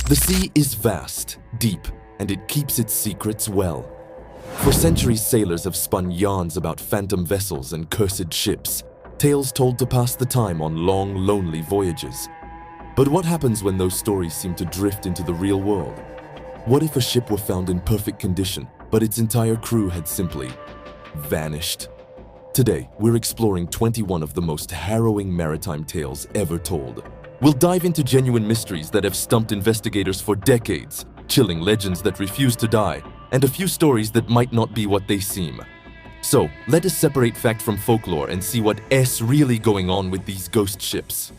The sea is vast, deep, and it keeps its secrets well. For centuries, sailors have spun yarns about phantom vessels and cursed ships, tales told to pass the time on long, lonely voyages. But what happens when those stories seem to drift into the real world? What if a ship were found in perfect condition, but its entire crew had simply vanished? Today, we're exploring 21 of the most harrowing maritime tales ever told. We'll dive into genuine mysteries that have stumped investigators for decades, chilling legends that refuse to die, and a few stories that might not be what they seem. So, let us separate fact from folklore and see what's really going on with these ghost ships.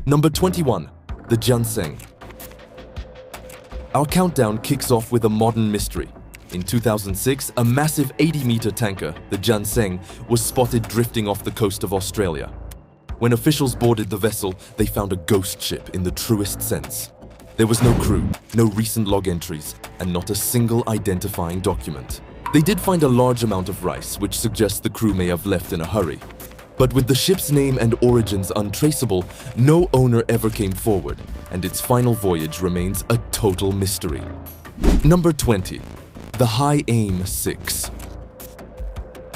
Number 21. The Ginseng. Our countdown kicks off with a modern mystery. In 2006, a massive 80-meter tanker, the Ginseng, was spotted drifting off the coast of Australia. When officials boarded the vessel, they found a ghost ship in the truest sense. There was no crew, no recent log entries, and not a single identifying document. They did find a large amount of rice, which suggests the crew may have left in a hurry. But with the ship's name and origins untraceable, no owner ever came forward, and its final voyage remains a total mystery. Number 20. The High Aim 6.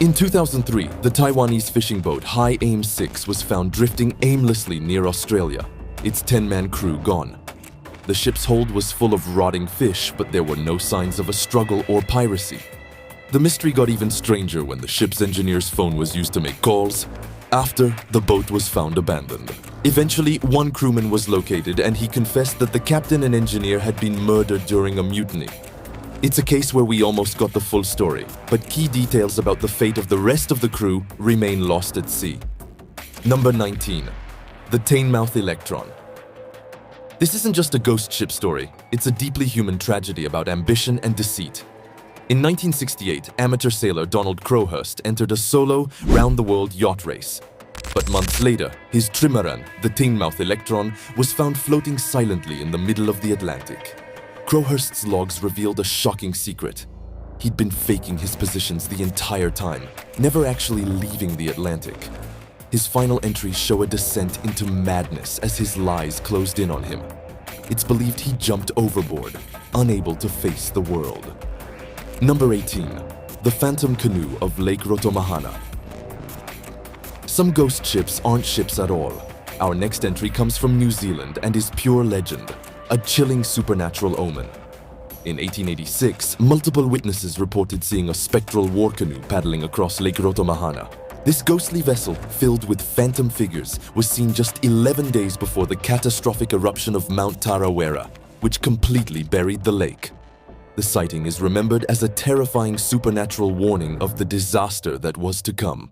In 2003, the Taiwanese fishing boat High Aim 6 was found drifting aimlessly near Australia, its 10-man crew gone. The ship's hold was full of rotting fish, but there were no signs of a struggle or piracy. The mystery got even stranger when the ship's engineer's phone was used to make calls. After, the boat was found abandoned. Eventually, one crewman was located, and he confessed that the captain and engineer had been murdered during a mutiny. It's a case where we almost got the full story, but key details about the fate of the rest of the crew remain lost at sea. Number 19. The Teignmouth Electron. This isn't just a ghost ship story, it's a deeply human tragedy about ambition and deceit. In 1968, amateur sailor Donald Crowhurst entered a solo, round-the-world yacht race. But months later, his trimaran, the Teignmouth Electron, was found floating silently in the middle of the Atlantic. Crowhurst's logs revealed a shocking secret. He'd been faking his positions the entire time, never actually leaving the Atlantic. His final entries show a descent into madness as his lies closed in on him. It's believed he jumped overboard, unable to face the world. Number 18. The Phantom Canoe of Lake Rotomahana. Some ghost ships aren't ships at all. Our next entry comes from New Zealand and is pure legend, a chilling supernatural omen. In 1886, multiple witnesses reported seeing a spectral war canoe paddling across Lake Rotomahana. This ghostly vessel, filled with phantom figures, was seen just 11 days before the catastrophic eruption of Mount Tarawera, which completely buried the lake. The sighting is remembered as a terrifying supernatural warning of the disaster that was to come.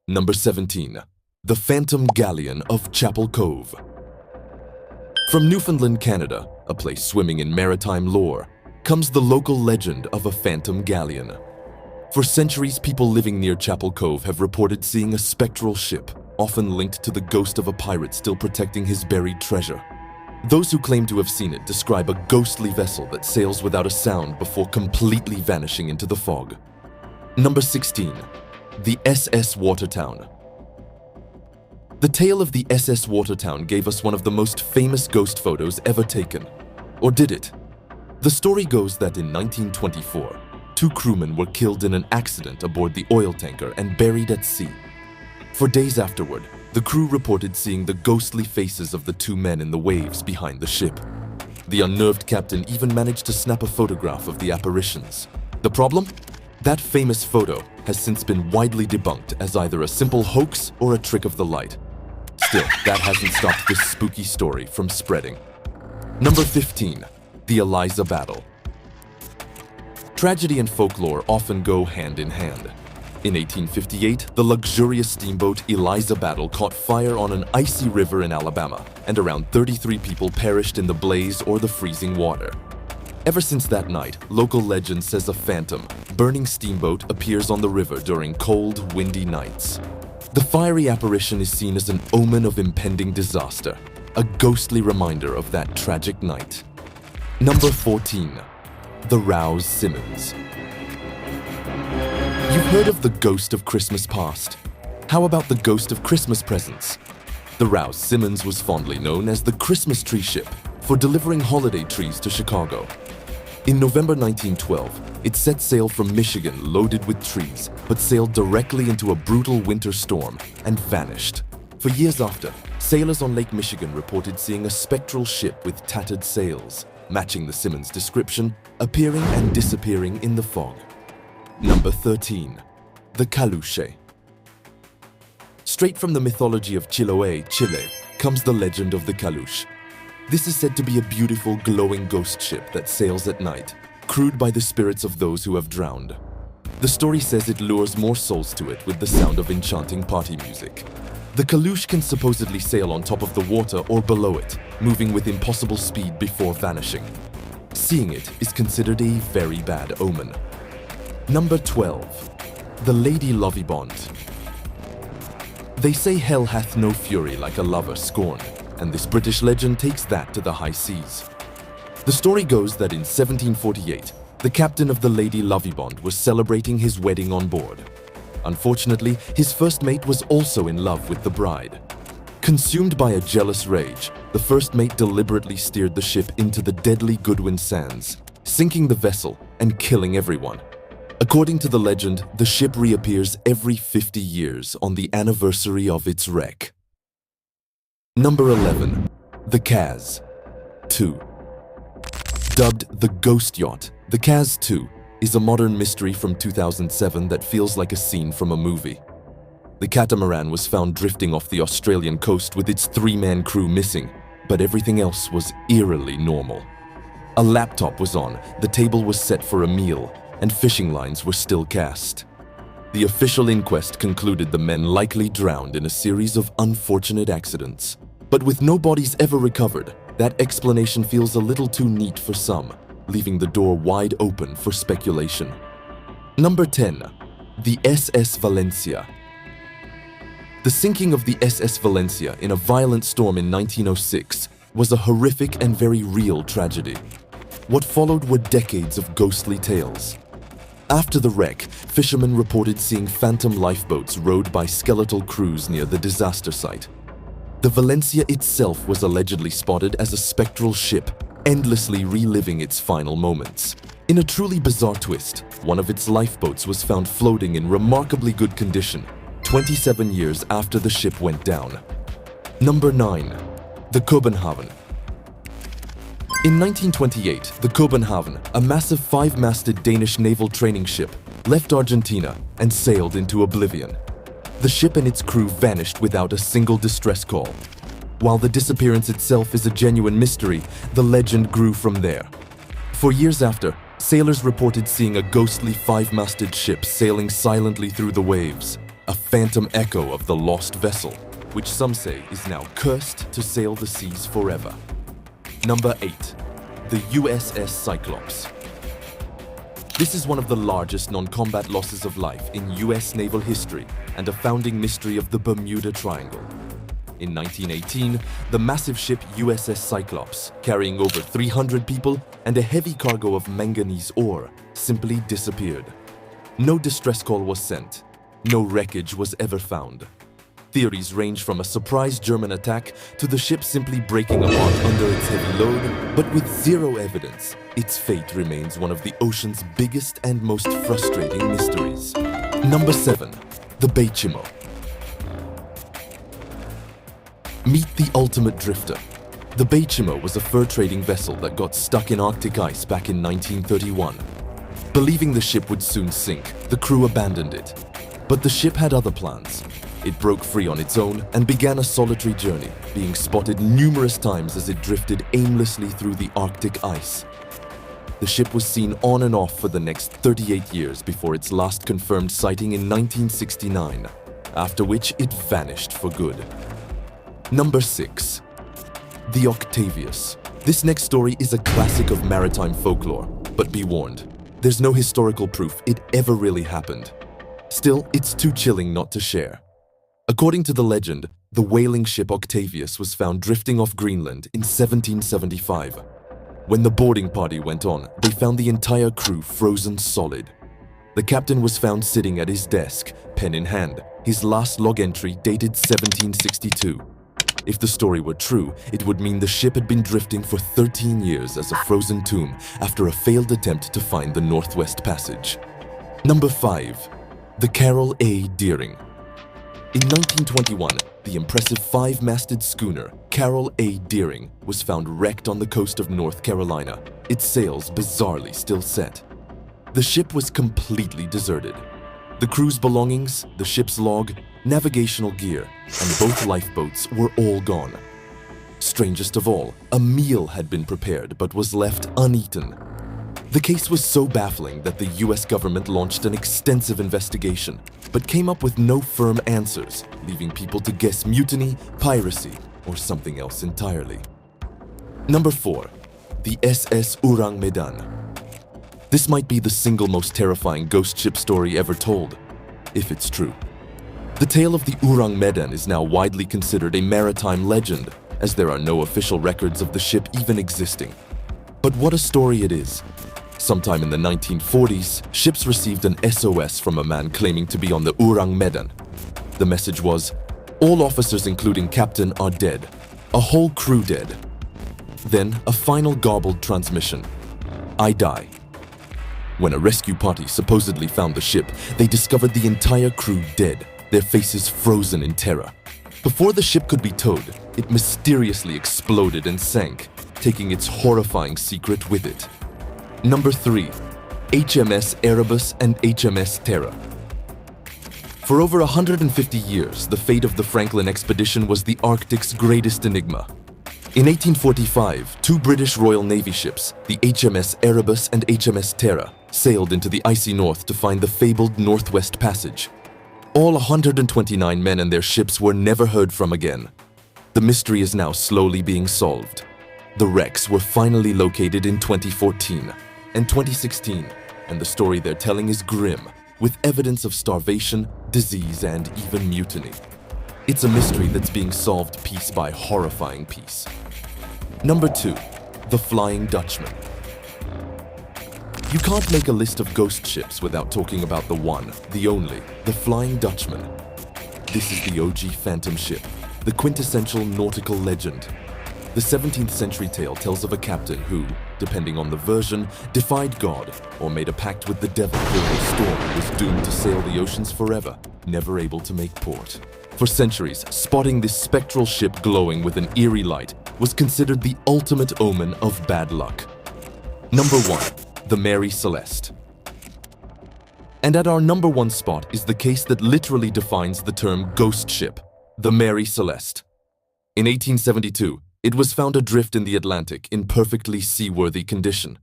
Number 17. The Phantom Galleon of Chapel Cove. From Newfoundland, Canada, a place swimming in maritime lore, comes the local legend of a phantom galleon. For centuries, people living near Chapel Cove have reported seeing a spectral ship, often linked to the ghost of a pirate still protecting his buried treasure. Those who claim to have seen it describe a ghostly vessel that sails without a sound before completely vanishing into the fog. Number 16. The SS Watertown. The tale of the SS Watertown gave us one of the most famous ghost photos ever taken. Or did it? The story goes that in 1924, 2 crewmen were killed in an accident aboard the oil tanker and buried at sea. For days afterward, the crew reported seeing the ghostly faces of the 2 men in the waves behind the ship. The unnerved captain even managed to snap a photograph of the apparitions. The problem? That famous photo has since been widely debunked as either a simple hoax or a trick of the light. Still, that hasn't stopped this spooky story from spreading. Number 15. The Eliza Battle. Tragedy and folklore often go hand in hand. In 1858, the luxurious steamboat Eliza Battle caught fire on an icy river in Alabama, and around 33 people perished in the blaze or the freezing water. Ever since that night, local legend says a phantom, burning steamboat appears on the river during cold, windy nights. The fiery apparition is seen as an omen of impending disaster, a ghostly reminder of that tragic night. Number 14. The Rouse Simmons. You've heard of the ghost of Christmas past. How about the ghost of Christmas presents? The Rouse Simmons was fondly known as the Christmas tree ship, for delivering holiday trees to Chicago. In November 1912, it set sail from Michigan loaded with trees, but sailed directly into a brutal winter storm and vanished. For years after, sailors on Lake Michigan reported seeing a spectral ship with tattered sails, matching the Simmons description, appearing and disappearing in the fog. Number 13. The Caluche. Straight from the mythology of Chiloé, Chile, comes the legend of the Caluche. This is said to be a beautiful, glowing ghost ship that sails at night, crewed by the spirits of those who have drowned. The story says it lures more souls to it with the sound of enchanting party music. The Caluche can supposedly sail on top of the water or below it, moving with impossible speed before vanishing. Seeing it is considered a very bad omen. Number 12. The Lady Lovibond. They say hell hath no fury like a lover scorned, and this British legend takes that to the high seas. The story goes that in 1748, the captain of the Lady Lovibond was celebrating his wedding on board. Unfortunately, his first mate was also in love with the bride. Consumed by a jealous rage, the first mate deliberately steered the ship into the deadly Goodwin Sands, sinking the vessel and killing everyone. According to the legend, the ship reappears every 50 years on the anniversary of its wreck. Number 11. The Kaz 2. Dubbed the Ghost Yacht, the Kaz 2 is a modern mystery from 2007 that feels like a scene from a movie. The catamaran was found drifting off the Australian coast with its 3-man crew missing, but everything else was eerily normal. A laptop was on, the table was set for a meal, and fishing lines were still cast. The official inquest concluded the men likely drowned in a series of unfortunate accidents. But with no bodies ever recovered, that explanation feels a little too neat for some, leaving the door wide open for speculation. Number 10. The SS Valencia. The sinking of the SS Valencia in a violent storm in 1906 was a horrific and very real tragedy. What followed were decades of ghostly tales. After the wreck, fishermen reported seeing phantom lifeboats rowed by skeletal crews near the disaster site. The Valencia itself was allegedly spotted as a spectral ship, endlessly reliving its final moments. In a truly bizarre twist, one of its lifeboats was found floating in remarkably good condition, 27 years after the ship went down. Number 9. The Copenhagen. In 1928, the Copenhagen, a massive 5-masted Danish naval training ship, left Argentina and sailed into oblivion. The ship and its crew vanished without a single distress call. While the disappearance itself is a genuine mystery, the legend grew from there. For years after, sailors reported seeing a ghostly 5-masted ship sailing silently through the waves, a phantom echo of the lost vessel, which some say is now cursed to sail the seas forever. Number 8. The USS Cyclops. This is one of the largest non-combat losses of life in US naval history and a founding mystery of the Bermuda Triangle. In 1918, the massive ship USS Cyclops, carrying over 300 people and a heavy cargo of manganese ore, simply disappeared. No distress call was sent. No wreckage was ever found. Theories range from a surprise German attack to the ship simply breaking apart under its heavy load, but with zero evidence, its fate remains one of the ocean's biggest and most frustrating mysteries. Number 7. The Beichimo. Meet the ultimate drifter. The Beichimo was a fur trading vessel that got stuck in Arctic ice back in 1931. Believing the ship would soon sink, the crew abandoned it. But the ship had other plans. It broke free on its own and began a solitary journey, being spotted numerous times as it drifted aimlessly through the Arctic ice. The ship was seen on and off for the next 38 years before its last confirmed sighting in 1969, after which it vanished for good. Number 6. The Octavius. This next story is a classic of maritime folklore, but be warned, there's no historical proof it ever really happened. Still, it's too chilling not to share. According to the legend, the whaling ship Octavius was found drifting off Greenland in 1775. When the boarding party went on, they found the entire crew frozen solid. The captain was found sitting at his desk, pen in hand, his last log entry dated 1762. If the story were true, it would mean the ship had been drifting for 13 years as a frozen tomb after a failed attempt to find the Northwest Passage. Number 5. The Carroll A. Deering. In 1921, the impressive 5-masted schooner Carroll A. Deering was found wrecked on the coast of North Carolina, its sails bizarrely still set. The ship was completely deserted. The crew's belongings, the ship's log, navigational gear, and both lifeboats were all gone. Strangest of all, a meal had been prepared but was left uneaten. The case was so baffling that the US government launched an extensive investigation, but came up with no firm answers, leaving people to guess mutiny, piracy, or something else entirely. Number 4. The SS Urang Medan. This might be the single most terrifying ghost ship story ever told, if it's true. The tale of the Urang Medan is now widely considered a maritime legend, as there are no official records of the ship even existing. But what a story it is. Sometime in the 1940s, ships received an SOS from a man claiming to be on the Urang Medan. The message was, "All officers including captain are dead. A whole crew dead." Then a final garbled transmission, "I die." When a rescue party supposedly found the ship, they discovered the entire crew dead, their faces frozen in terror. Before the ship could be towed, it mysteriously exploded and sank, taking its horrifying secret with it. Number 3. HMS Erebus and HMS Terror. For over 150 years, the fate of the Franklin expedition was the Arctic's greatest enigma. In 1845, 2 British Royal Navy ships, the HMS Erebus and HMS Terror, sailed into the icy north to find the fabled Northwest Passage. All 129 men and their ships were never heard from again. The mystery is now slowly being solved. The wrecks were finally located in 2014 and 2016, and the story they're telling is grim, with evidence of starvation, disease, and even mutiny. It's a mystery that's being solved piece by horrifying piece. Number 2. The Flying Dutchman. You can't make a list of ghost ships without talking about the one, the only, the Flying Dutchman. This is the OG phantom ship, the quintessential nautical legend. The 17th century tale tells of a captain who, depending on the version, defied God or made a pact with the devil during a storm and was doomed to sail the oceans forever, never able to make port. For centuries, spotting this spectral ship glowing with an eerie light was considered the ultimate omen of bad luck. Number 1. The Mary Celeste. And at our number 1 spot is the case that literally defines the term ghost ship, the Mary Celeste. In 1872, it was found adrift in the Atlantic in perfectly seaworthy condition.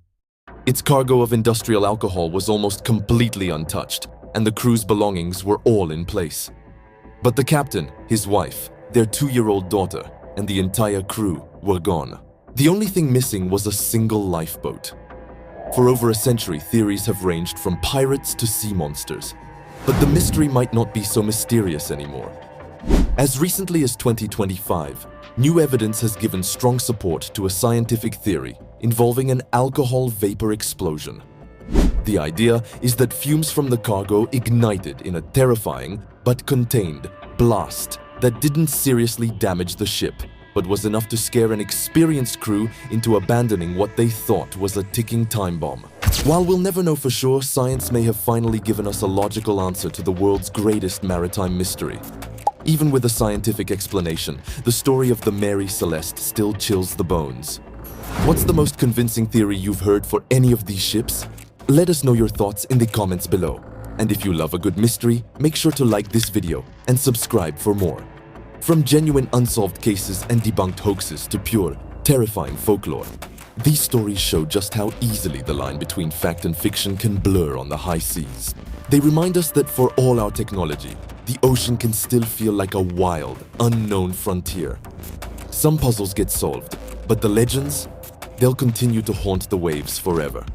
Its cargo of industrial alcohol was almost completely untouched, and the crew's belongings were all in place. But the captain, his wife, their 2-year-old daughter, and the entire crew were gone. The only thing missing was a single lifeboat. For over a century, theories have ranged from pirates to sea monsters. But the mystery might not be so mysterious anymore. As recently as 2025, new evidence has given strong support to a scientific theory involving an alcohol vapor explosion. The idea is that fumes from the cargo ignited in a terrifying but contained blast that didn't seriously damage the ship, but was enough to scare an experienced crew into abandoning what they thought was a ticking time bomb. While we'll never know for sure, science may have finally given us a logical answer to the world's greatest maritime mystery. Even with a scientific explanation, the story of the Mary Celeste still chills the bones. What's the most convincing theory you've heard for any of these ships? Let us know your thoughts in the comments below. And if you love a good mystery, make sure to like this video and subscribe for more. From genuine unsolved cases and debunked hoaxes to pure, terrifying folklore, these stories show just how easily the line between fact and fiction can blur on the high seas. They remind us that for all our technology, the ocean can still feel like a wild, unknown frontier. Some puzzles get solved, but the legends, they'll continue to haunt the waves forever.